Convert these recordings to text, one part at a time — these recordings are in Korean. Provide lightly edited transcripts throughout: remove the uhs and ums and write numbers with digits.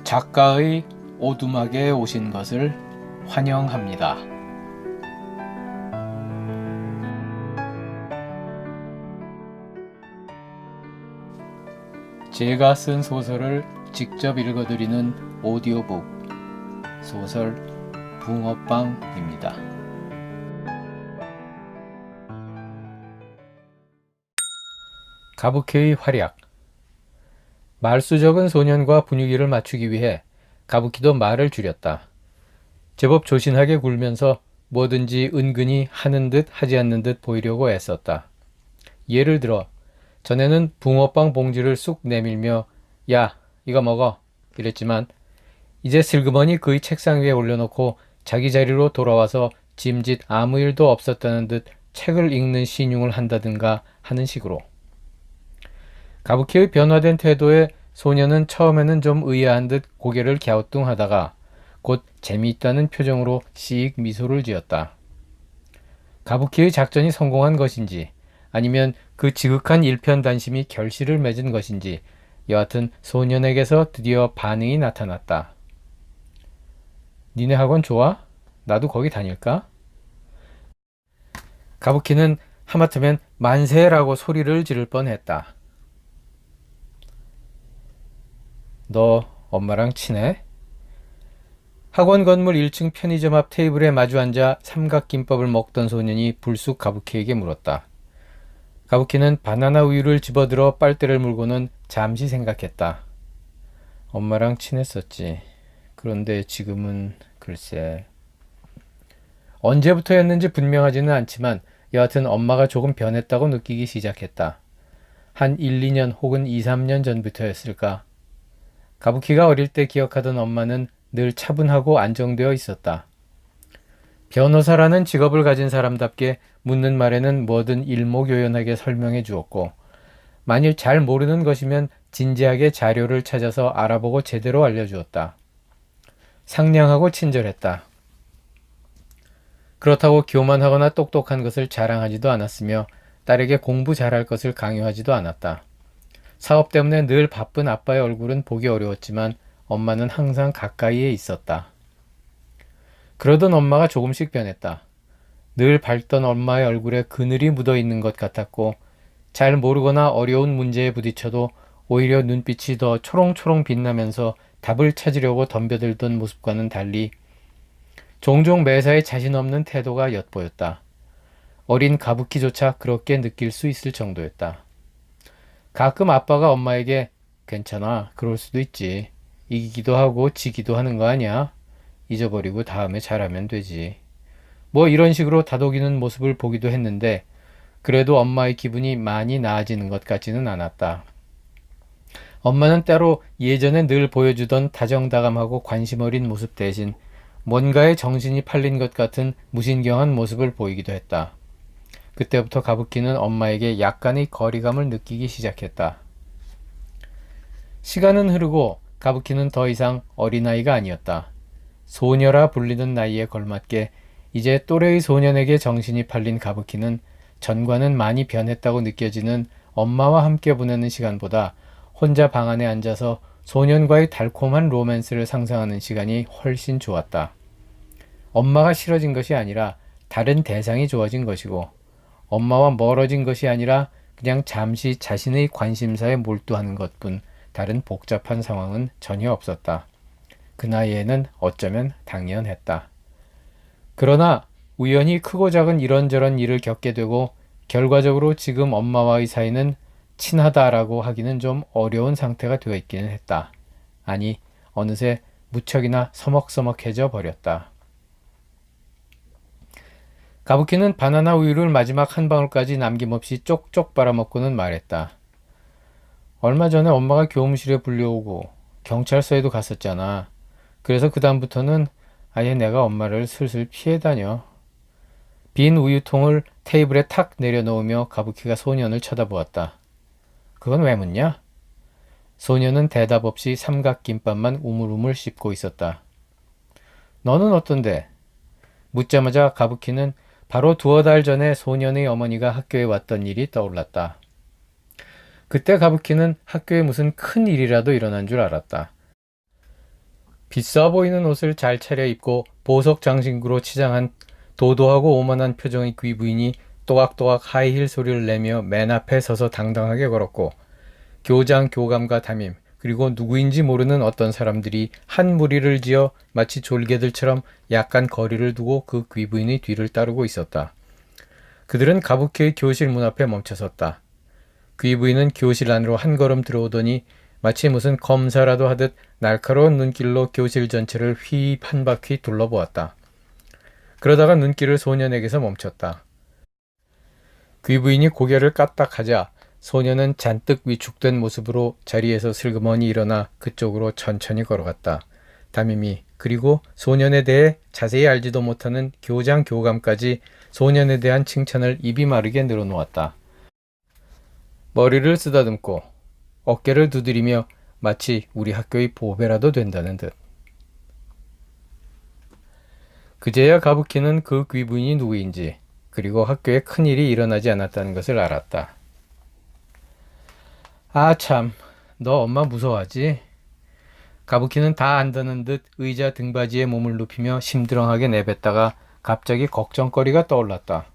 작가의 오두막에 오신 것을 환영합니다. 제가 쓴 소설을 직접 읽어드리는 오디오북 소설 붕어빵입니다. 가부키의 활약. 말수적은 소년과 분위기를 맞추기 위해 가부키도 말을 줄였다. 제법 조신하게 굴면서 뭐든지 은근히 하는 듯 하지 않는 듯 보이려고 애썼다. 예를 들어 전에는 붕어빵 봉지를 쑥 내밀며 야, 이거 먹어 이랬지만 이제 슬그머니 그의 책상 위에 올려놓고 자기 자리로 돌아와서 짐짓 아무 일도 없었다는 듯 책을 읽는 신용을 한다든가 하는 식으로. 가부키의 변화된 태도에 소녀는 처음에는 좀 의아한 듯 고개를 갸우뚱하다가 곧 재미있다는 표정으로 씩 미소를 지었다. 가부키의 작전이 성공한 것인지 아니면 그 지극한 일편단심이 결실을 맺은 것인지 여하튼 소년에게서 드디어 반응이 나타났다. 니네 학원 좋아? 나도 거기 다닐까? 가부키는 하마터면 만세라고 소리를 지를 뻔했다. 너 엄마랑 친해? 학원 건물 1층 편의점 앞 테이블에 마주 앉아 삼각김밥을 먹던 소년이 불쑥 가부키에게 물었다. 가부키는 바나나 우유를 집어들어 빨대를 물고는 잠시 생각했다. 엄마랑 친했었지. 그런데 지금은 글쎄. 언제부터였는지 분명하지는 않지만 여하튼 엄마가 조금 변했다고 느끼기 시작했다. 한 1, 2년 혹은 2, 3년 전부터였을까. 가부키가 어릴 때 기억하던 엄마는 늘 차분하고 안정되어 있었다. 변호사라는 직업을 가진 사람답게 묻는 말에는 뭐든 일목요연하게 설명해 주었고 만일 잘 모르는 것이면 진지하게 자료를 찾아서 알아보고 제대로 알려주었다. 상냥하고 친절했다. 그렇다고 교만하거나 똑똑한 것을 자랑하지도 않았으며 딸에게 공부 잘할 것을 강요하지도 않았다. 사업 때문에 늘 바쁜 아빠의 얼굴은 보기 어려웠지만 엄마는 항상 가까이에 있었다. 그러던 엄마가 조금씩 변했다. 늘 밝던 엄마의 얼굴에 그늘이 묻어 있는 것 같았고 잘 모르거나 어려운 문제에 부딪혀도 오히려 눈빛이 더 초롱초롱 빛나면서 답을 찾으려고 덤벼들던 모습과는 달리 종종 매사에 자신 없는 태도가 엿보였다. 어린 가부키조차 그렇게 느낄 수 있을 정도였다. 가끔 아빠가 엄마에게 괜찮아, 그럴 수도 있지. 이기기도 하고 지기도 하는 거 아니야? 잊어버리고 다음에 잘하면 되지. 뭐 이런 식으로 다독이는 모습을 보기도 했는데 그래도 엄마의 기분이 많이 나아지는 것 같지는 않았다. 엄마는 때로 예전에 늘 보여주던 다정다감하고 관심 어린 모습 대신 뭔가에 정신이 팔린 것 같은 무신경한 모습을 보이기도 했다. 그때부터 가부키는 엄마에게 약간의 거리감을 느끼기 시작했다. 시간은 흐르고 가부키는 더 이상 어린아이가 아니었다. 소녀라 불리는 나이에 걸맞게 이제 또래의 소년에게 정신이 팔린 가부키는 전과는 많이 변했다고 느껴지는 엄마와 함께 보내는 시간보다 혼자 방 안에 앉아서 소년과의 달콤한 로맨스를 상상하는 시간이 훨씬 좋았다. 엄마가 싫어진 것이 아니라 다른 대상이 좋아진 것이고 엄마와 멀어진 것이 아니라 그냥 잠시 자신의 관심사에 몰두하는 것뿐 다른 복잡한 상황은 전혀 없었다. 그 나이에는 어쩌면 당연했다. 그러나 우연히 크고 작은 이런저런 일을 겪게 되고 결과적으로 지금 엄마와의 사이는 친하다라고 하기는 좀 어려운 상태가 되어 있기는 했다. 아니, 어느새 무척이나 서먹서먹해져 버렸다. 가부키는 바나나 우유를 마지막 한 방울까지 남김없이 쪽쪽 빨아먹고는 말했다. 얼마 전에 엄마가 교무실에 불려오고 경찰서에도 갔었잖아. 그래서 그다음부터는 아예 내가 엄마를 슬슬 피해 다녀. 빈 우유통을 테이블에 탁 내려놓으며 가부키가 소년을 쳐다보았다. 그건 왜 묻냐? 소년은 대답 없이 삼각김밥만 우물우물 씹고 있었다. 너는 어떤데? 묻자마자 가부키는 바로 두어 달 전에 소년의 어머니가 학교에 왔던 일이 떠올랐다. 그때 가부키는 학교에 무슨 큰 일이라도 일어난 줄 알았다. 비싸 보이는 옷을 잘 차려입고 보석 장신구로 치장한 도도하고 오만한 표정의 귀부인이 또각또각 하이힐 소리를 내며 맨 앞에 서서 당당하게 걸었고, 교장, 교감과 담임, 그리고 누구인지 모르는 어떤 사람들이 한 무리를 지어 마치 졸개들처럼 약간 거리를 두고 그 귀부인의 뒤를 따르고 있었다. 그들은 가부키의 교실 문 앞에 멈춰섰다. 귀부인은 교실 안으로 한 걸음 들어오더니 마치 무슨 검사라도 하듯 날카로운 눈길로 교실 전체를 휘 한 바퀴 둘러보았다. 그러다가 눈길을 소년에게서 멈췄다. 귀부인이 고개를 까딱하자 소년은 잔뜩 위축된 모습으로 자리에서 슬그머니 일어나 그쪽으로 천천히 걸어갔다. 담임이 그리고 소년에 대해 자세히 알지도 못하는 교장 교감까지 소년에 대한 칭찬을 입이 마르게 늘어놓았다. 머리를 쓰다듬고 어깨를 두드리며 마치 우리 학교의 보배라도 된다는 듯. 그제야 가부키는 그 귀부인이 누구인지, 그리고 학교에 큰일이 일어나지 않았다는 것을 알았다. 아 참, 너 엄마 무서워하지? 가부키는 다 안다는 듯 의자 등받이에 몸을 눕히며 심드렁하게 내뱉다가 갑자기 걱정거리가 떠올랐다.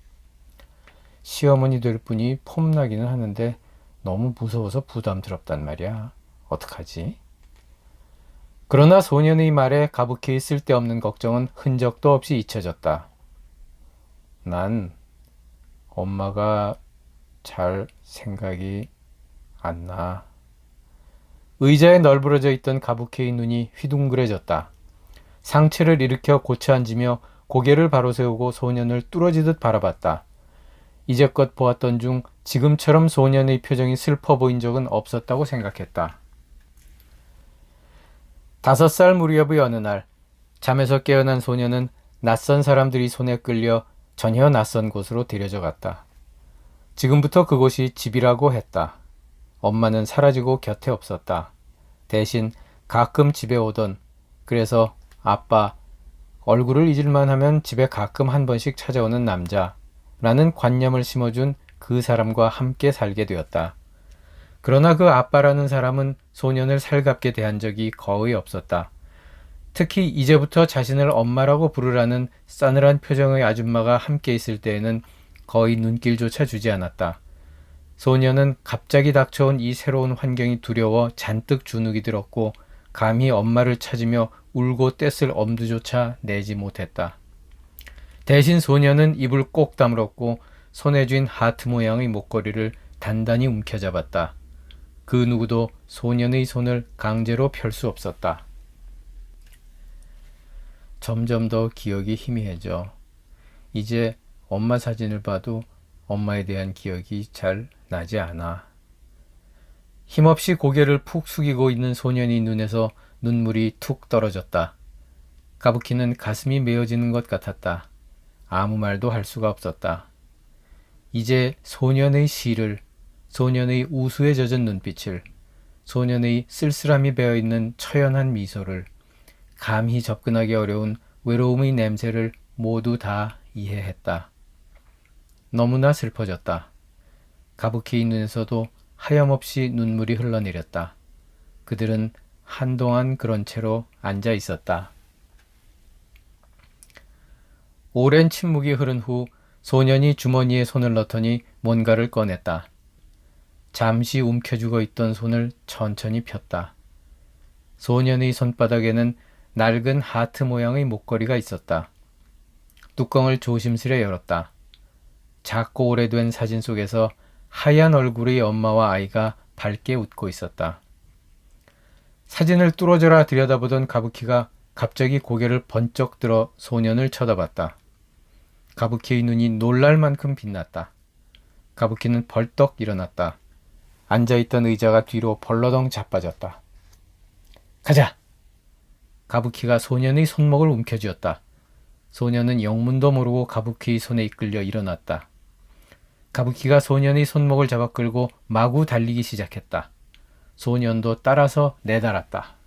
시어머니 될 분이 폼나기는 하는데 너무 무서워서 부담스럽단 말이야. 어떡하지? 그러나 소년의 말에 가부키의 쓸데없는 걱정은 흔적도 없이 잊혀졌다. 난 엄마가 잘 생각이 안 나. 의자에 널브러져 있던 가부키의 눈이 휘둥그레졌다. 상체를 일으켜 고쳐 앉으며 고개를 바로 세우고 소년을 뚫어지듯 바라봤다. 이제껏 보았던 중 지금처럼 소년의 표정이 슬퍼 보인 적은 없었다고 생각했다. 5살 무렵의 어느 날, 잠에서 깨어난 소년은 낯선 사람들이 손에 끌려 전혀 낯선 곳으로 데려져 갔다. 지금부터 그곳이 집이라고 했다. 엄마는 사라지고 곁에 없었다. 대신 가끔 집에 오던, 그래서 아빠, 얼굴을 잊을만 하면 집에 가끔 한 번씩 찾아오는 남자라는 관념을 심어준 그 사람과 함께 살게 되었다. 그러나 그 아빠라는 사람은 소년을 살갑게 대한 적이 거의 없었다. 특히 이제부터 자신을 엄마라고 부르라는 싸늘한 표정의 아줌마가 함께 있을 때에는 거의 눈길조차 주지 않았다. 소년은 갑자기 닥쳐온 이 새로운 환경이 두려워 잔뜩 주눅이 들었고 감히 엄마를 찾으며 울고 떼쓸 엄두조차 내지 못했다. 대신 소년은 입을 꼭 다물었고 손에 쥔 하트 모양의 목걸이를 단단히 움켜잡았다. 그 누구도 소년의 손을 강제로 펼 수 없었다. 점점 더 기억이 희미해져. 이제 엄마 사진을 봐도 엄마에 대한 기억이 잘 나지 않아. 힘없이 고개를 푹 숙이고 있는 소년의 눈에서 눈물이 툭 떨어졌다. 가부키는 가슴이 메어지는 것 같았다. 아무 말도 할 수가 없었다. 이제 소년의 시를, 소년의 우수에 젖은 눈빛을, 소년의 쓸쓸함이 배어있는 처연한 미소를, 감히 접근하기 어려운 외로움의 냄새를 모두 다 이해했다. 너무나 슬퍼졌다. 가부키의 눈에서도 하염없이 눈물이 흘러내렸다. 그들은 한동안 그런 채로 앉아 있었다. 오랜 침묵이 흐른 후 소년이 주머니에 손을 넣더니 뭔가를 꺼냈다. 잠시 움켜쥐고 있던 손을 천천히 폈다. 소년의 손바닥에는 낡은 하트 모양의 목걸이가 있었다. 뚜껑을 조심스레 열었다. 작고 오래된 사진 속에서 하얀 얼굴의 엄마와 아이가 밝게 웃고 있었다. 사진을 뚫어져라 들여다보던 가부키가 갑자기 고개를 번쩍 들어 소년을 쳐다봤다. 가부키의 눈이 놀랄 만큼 빛났다. 가부키는 벌떡 일어났다. 앉아있던 의자가 뒤로 벌러덩 자빠졌다. 가자! 가부키가 소년의 손목을 움켜쥐었다. 소년은 영문도 모르고 가부키의 손에 이끌려 일어났다. 가부키가 소년의 손목을 잡아 끌고 마구 달리기 시작했다. 소년도 따라서 내달았다.